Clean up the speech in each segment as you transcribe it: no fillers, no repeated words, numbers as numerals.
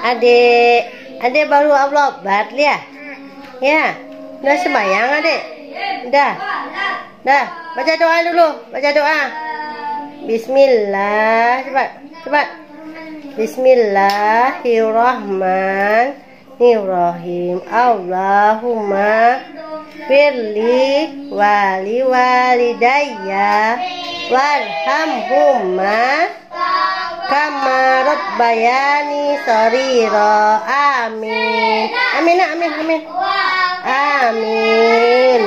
Adik, adik baru upload ya? Ya, udah sembahyang adik? Dah, baca doa dulu, baca doa. Bismillah, cepat. Bismillahirrahmanirrahim. Allahumma firli wali walidayya warhamhumma kama rabbayani shaghira. Amin. Amin.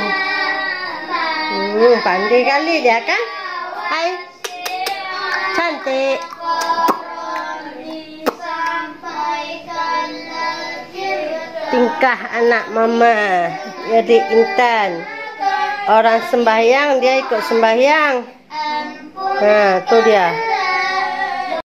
Pandai kali dia kan? Hai. Cantik. Tingkah anak mama jadi Intan. Orang sembahyang dia ikut sembahyang. Nah, tuh dia.